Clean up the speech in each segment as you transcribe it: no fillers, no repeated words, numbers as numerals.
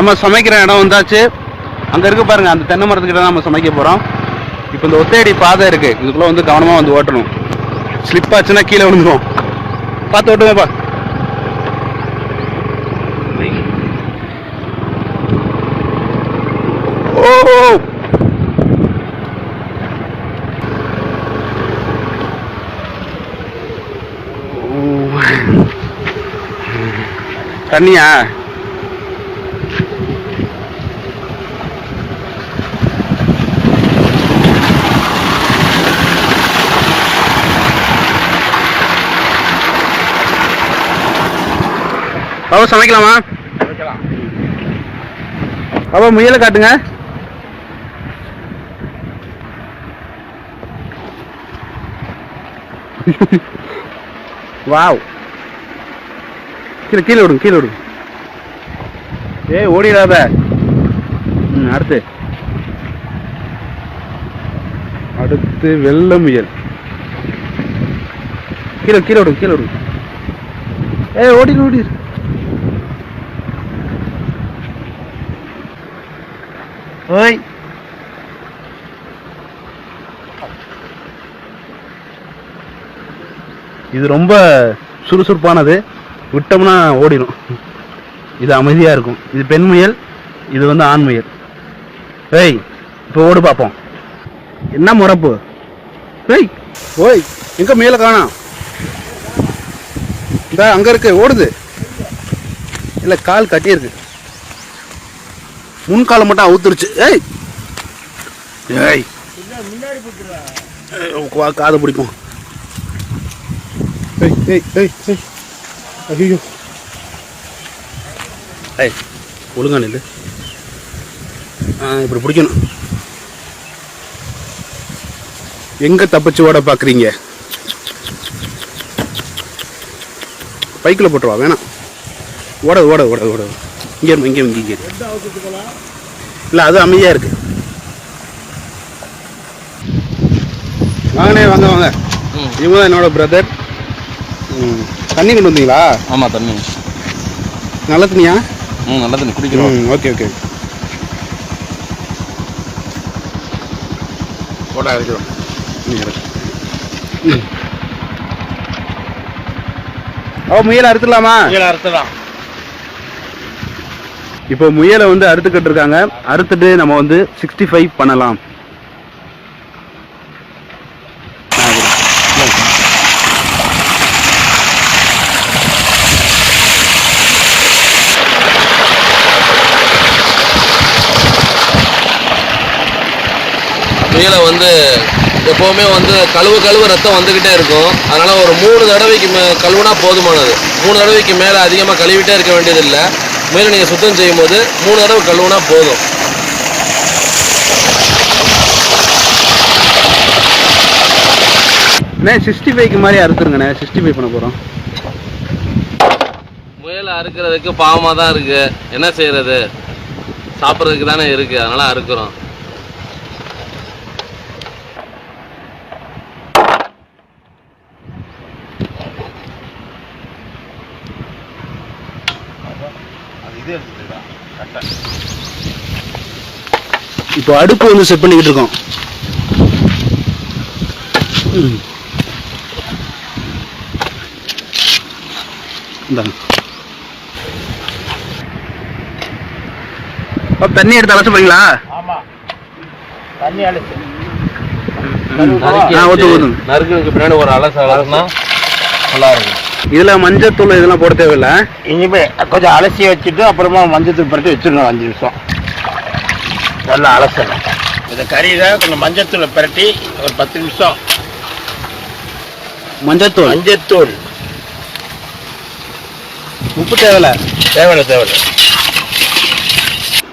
நம்ம சமைக்கிற இடம் வந்தாச்சு. அங்கே இருக்கு பாருங்க, அந்த தென்னை மரத்துக்கிட்ட தான் நம்ம சமைக்க போகிறோம். இப்போ இந்த ஒத்தையடி பாதை இருக்குது, இதுக்குள்ளே வந்து கவனமாக வந்து ஓட்டணும். ஸ்லிப் ஆச்சுன்னா கீழே விழுந்துடும். பார்த்து ஓட்டுவேப்பா. ஓ தண்ணியா? பாபா சமைக்கலாமா? பாபா முயலை காட்டுங்க. வாவ், கீழே கீழே விடுங்க, கீழே விடுங்க. ஏய் ஓடிடாத. அடுத்து அடுத்து வெள்ளை முயல். கீழே கீழே விடுங்க, கீழே விடுங்க. ஏய் ஓடிடு ஓடிடு. ஓய், இது ரொம்ப சுறுசுறுப்பானது, விட்டோம்னா ஓடிடும். இது அமைதியாக இருக்கும். இது பெண் முயல், இது வந்து ஆண் முயல். ஏய் இப்போ ஓடு பார்ப்போம். என்ன முறப்பு? ஏய் ஓய், எங்கே முயலை காணோம்? இந்த அங்கே இருக்கு, ஓடுது. இல்லை கால் கட்டியிருக்கு, முன்காலம் மட்டும் அவுத்துருச்சு. ஏய் ஏய் காதை பிடிக்கும். ஏய் ஏய் ஏய் ஏய் ஐயோ, ஏய் ஒழுங்கா நில்லு. இப்படி பிடிக்கணும். எங்க தப்பிச்சு ஓட பார்க்குறீங்க? பைக்கில் போட்டுருவா, வேணாம். ஓட ஓட ஓட ஓட. இங்கே இங்கே இங்கே இல்லை, அது அமைதியாக இருக்கு. வாங்கண்ணே, வாங்க வாங்க. இவங்க தான் என்னோட பிரதர். தண்ணி கொண்டு வந்தீங்களா? ஆமாம், தண்ணி நல்ல தண்ணியா? நல்ல தண்ணி குடிக்கிறோம். Okay okay. போட்டா இருக்கிறோம். முயலை அறுத்துடலாமா? முயலை அறுத்துடலாம். இப்போ முயலை வந்து அறுத்துக்கிட்டு இருக்காங்க. அறுத்துட்டு நம்ம வந்து 65 பண்ணலாம். முயலை வந்து எப்போவுமே வந்து கழுவு ரத்தம் வந்துக்கிட்டே இருக்கும். அதனால் ஒரு 3 தடவைக்கு கழுவுனா போதுமானது. 3 தடவைக்கு மேலே அதிகமாக கழுவிட்டே இருக்க வேண்டியதில்லை. முயலை நீங்கள் சுத்தம் செய்யும் போது 3 தடவை கழுவுனா போதும். அண்ணே 65க்கு மாதிரி அறுத்துருங்கண்ணே. 65 பண்ண போகிறோம். முயலை அறுக்கிறதுக்கு பாவமாக தான் இருக்குது, என்ன செய்கிறது? சாப்பிட்றதுக்கு தானே இருக்குது, அதனால் அறுக்கிறோம். இப்போ அடுப்பு வந்து செட் பண்ணிக்கிட்டு இருக்கோம். தண்ணி எடுத்து அலச போறீங்களா? ஆமா, தண்ணி அலசு. நறுக்கு பின்னாடி ஒரு அலசுனா நல்லா இருக்கும். இதுல மஞ்சத்தூள் இதெல்லாம் போட தேவையில்லை. இனிமே கொஞ்சம் அலசி வச்சுட்டு அப்புறமா மஞ்சத்தூள் பரட்டி வச்சிடணும். 5 நிமிஷம் நல்லா அலசணும். இந்த கறியில கொஞ்சம் மஞ்சத்தூளை பரட்டி ஒரு 10 நிமிஷம். மஞ்சத்தூள் உப்பு தேவையில்லை. தேவையில்லை.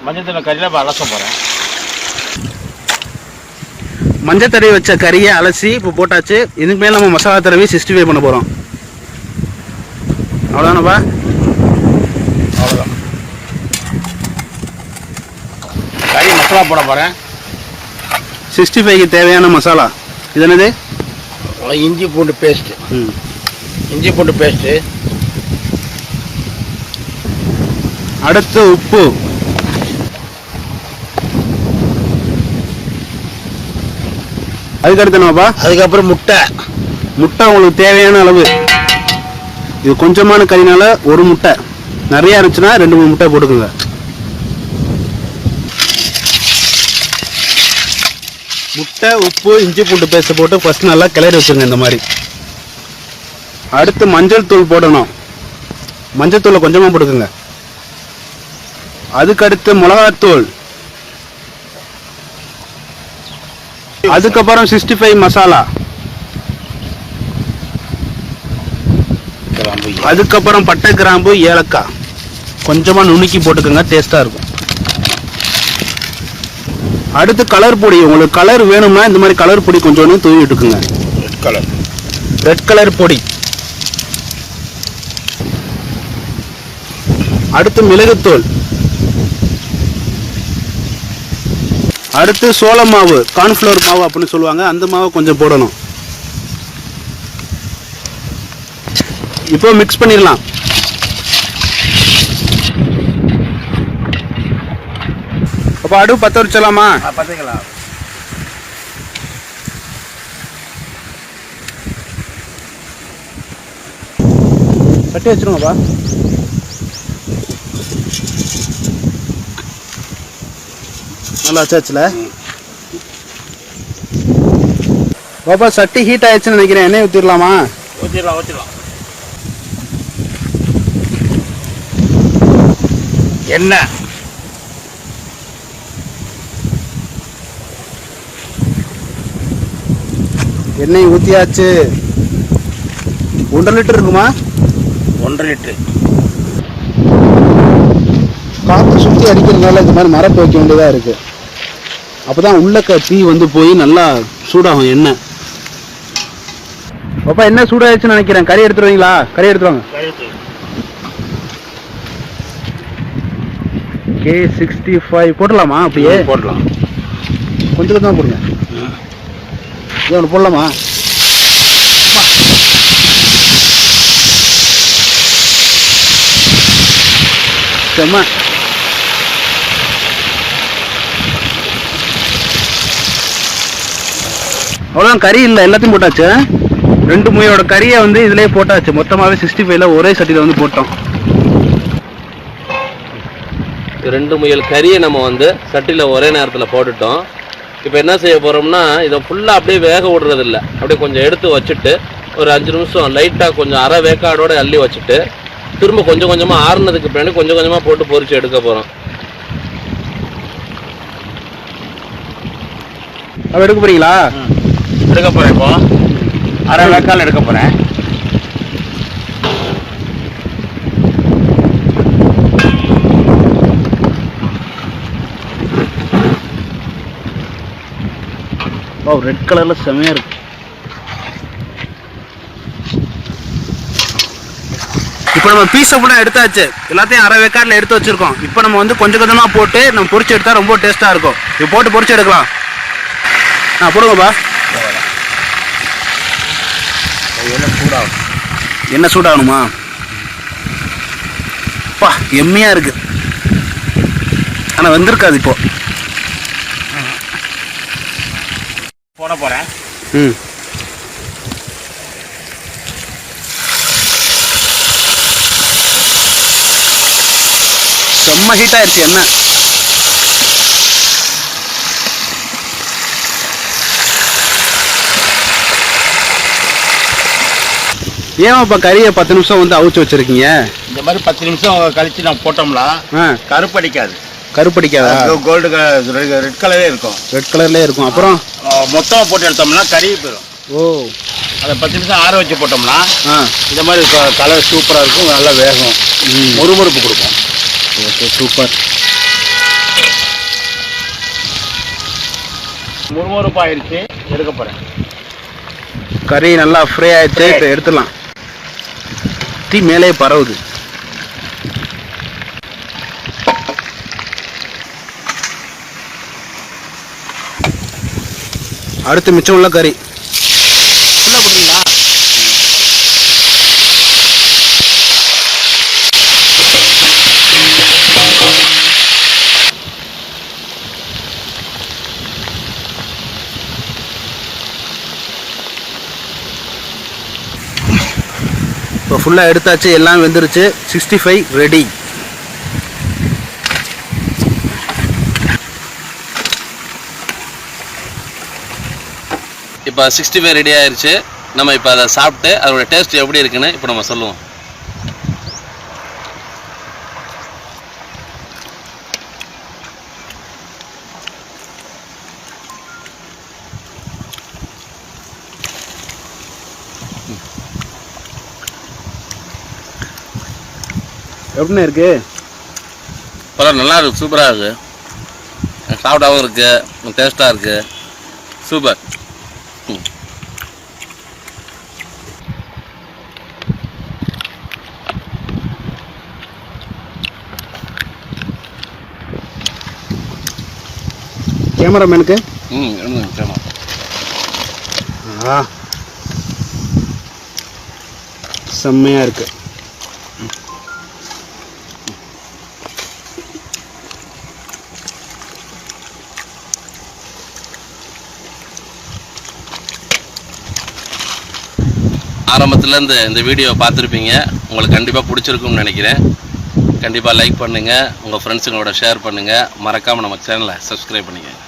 மஞ்சத்தூள் கறியில இப்போ அலச போறேன். மஞ்சள் தடவி வச்ச கறியை அலசி இப்போ போட்டாச்சு. இதுக்கு மேலே நம்ம மசாலா தடவி 65 பண்ண போகிறோம். அவ்வளோதானப்பா? அவ்வளோதான். கறி மசாலா போட போகிறேன். 65க்கு தேவையான மசாலா இது என்னது? இஞ்சி பூண்டு பேஸ்ட்டு. இஞ்சி பூண்டு பேஸ்ட்டு. அடுத்து உப்பு. அதுக்கடுத்து என்னப்பா? அதுக்கப்புறம் முட்டை. முட்டை உங்களுக்கு தேவையான அளவு. இது கொஞ்சமான கறினால ஒரு முட்டை, நிறைய இருந்துச்சுன்னா 2-3 முட்டை போட்டுக்கோங்க. முட்டை, உப்பு, இஞ்சி பூண்டு பேஸ்ட் போட்டு ஃபர்ஸ்ட் நல்லா கிளறி வச்சுருங்க இந்த மாதிரி. அடுத்து மஞ்சள் தூள் போடணும். மஞ்சள் தூளை கொஞ்சமாக போட்டுக்கோங்க. அதுக்கடுத்து மிளகாத்தூள், அதுக்கப்புறம் 65 மசாலா, அதுக்கப்புறம் பட்டை கிராம்பு ஏலக்காய் கொஞ்சமா நுணுக்கி போட்டுக்கோங்க, டேஸ்டா இருக்கும். அடுத்து கலர் பொடி. உங்களுக்கு கலர் வேணும்னா இந்த மாதிரி கலர் பொடி கொஞ்சம் தூவி விட்டுக்குங்க. ரெட் கலர் பொடி. அடுத்து மிளகுத்தூள். அடுத்து சோள மாவு, கார்ன்ஃப்ளவர் மாவு அப்படின்னு சொல்லுவாங்க, அந்த மாவை கொஞ்சம் போடணும். இப்போ மிக்ஸ் பண்ணிடலாம். அப்போ அடுப்பு பற்ற வச்சலாமா? பார்த்துக்கலாம். கட்டி வச்சிருங்கப்பா. நல்லா வச்சாச்சுல. பாப்பா சட்டி ஹீட் ஆயிடுச்சுன்னு நினைக்கிறேன். எண்ணெய் ஊற்றிடலாமா? ஊற்றிடலாம். எண்ணெய் எண்ணெய் ஊற்றியாச்சு. 1.5 லிட்டர் இருக்குமா? 1.5 லிட்டர். காற்று சுற்றி அடிக்கிறதுனால இந்த மாதிரி மரப்பு வைக்க வேண்டியதாக இருக்கு. அப்போதான் உள்ளக்க தீ போய் நல்லா சூடாகும் எண்ணெய். பாப்பா என்ன சூடாயிடுச்சுன்னு நினைக்கிறேன். கறி எடுத்துருவீங்களா? கறி எடுத்துருவாங்க. K65 போடலாமா? அப்படியே போடலாம். கொஞ்சம் கொஞ்சமாக போடுங்க. இது ஒன்று போடலாமா? செம்ம. அவ்வளோதான், கறி இல்லை, எல்லாத்தையும் போட்டாச்சு. 2 முயோட கறியை இதுலேயே போட்டாச்சு. மொத்தமாகவே 65ல ஒரே சட்டியில் போட்டோம். 2 முயல் கறியை நம்ம சட்டியில் ஒரே நேரத்தில் போட்டுட்டோம். இப்போ என்ன செய்ய போகிறோம்னா, இதை ஃபுல்லாக அப்படியே வேக விடுறது இல்லை, அப்படியே கொஞ்சம் எடுத்து வச்சுட்டு ஒரு 5 நிமிஷம் லைட்டாக கொஞ்சம் அரை வேக்காடோடு அள்ளி வச்சுட்டு திரும்ப கொஞ்சம் கொஞ்சமாக ஆறுனதுக்கு பின்னாடி கொஞ்சம் கொஞ்சமாக போட்டு பொரிச்சு எடுக்க போகிறோம். அப்போ எடுக்க போகிறீங்களா? எடுக்க போகிறேன். இப்போ அரை வேக்கால் எடுக்க போகிறேன். ஓ, ரெட் கலரில் செமையாக இருக்கு. இப்போ நம்ம பீஸை கூட எடுத்தாச்சு. எல்லாத்தையும் அரை வேக்காட்டில் எடுத்து வச்சிருக்கோம். இப்போ நம்ம கொஞ்சம் கொஞ்சமாக போட்டு நம்ம பொரிச்சு எடுத்தால் ரொம்ப டேஸ்ட்டாக இருக்கும். இப்போ போட்டு பொரிச்சு எடுக்கலாம். போடுங்கப்பா. என்ன சூடாகணுமா? பா, எம்மையாக இருக்கு. ஆனால் வந்திருக்காது. இப்போ போட போகிறேன். செம்ம ஹீட் ஆயிடுச்சு எண்ணெய். ஏன் இப்போ கறியை 10 நிமிஷம் அவிச்சு வச்சிருக்கீங்க? இந்த மாதிரி 10 நிமிஷம் கழிச்சு நம்ம போட்டோம்னா கருப்படிக்காது. கருப்படிக்காதா? கோல்டு ரெட் கலரே இருக்கும். ரெட் கலர்லேயே இருக்கும். அப்புறம் மொத்தமாக போட்டு எடுத்தோம்னா கறி போயிடும். ஓ, அதை 10 நிமிஷம் ஆற வச்சு போட்டோம்னா இந்த மாதிரி கலர் சூப்பராக இருக்கும். நல்லா வேகும், முறுமுறுப்பு கொடுக்கும். Okay, super. முறுமுறுப்பு ஆயிடுச்சு, எடுக்க போகிறேன். கறி நல்லா ஃப்ரை ஆயிடுச்சு. இப்போ எடுத்துடலாம். தீ மேலே பரவுது. அடுத்து மிச்சம் உள்ள கறி என்ன பண்ணுறீங்களா? இப்போ ஃபுல்லாக எடுத்தாச்சு, எல்லாம் வெந்துருச்சு. 65 ரெடி. இப்போ 65 ரெடி ஆயிடுச்சு. நம்ம இப்போ அதை சாப்பிட்டு அதோட டேஸ்ட் எப்படி இருக்குன்னு இப்போ நம்ம சொல்லுவோம். எப்படின்னு இருக்கு? பரவாயில்ல, நல்லா இருக்குது, சூப்பராக இருக்குது. சாப்பிட்டாவும் இருக்குது, டேஸ்ட்டாக இருக்குது, சூப்பர். கேமராமேனுக்கு நிச்சயமா. செம்மையாக இருக்கு. ஆரம்பத்தில் இந்த வீடியோவை பார்த்துருப்பீங்க. உங்களுக்கு கண்டிப்பாக பிடிச்சிருக்கும்னு நினைக்கிறேன். கண்டிப்பாக லைக் பண்ணுங்கள், உங்கள் ஃப்ரெண்ட்ஸுங்களோட ஷேர் பண்ணுங்கள், மறக்காமல் நம்ம சேனலை சப்ஸ்கிரைப் பண்ணிக்கங்க.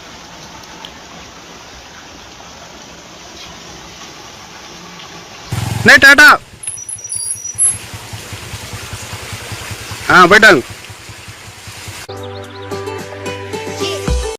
டாடா. போயிட்டாங்க.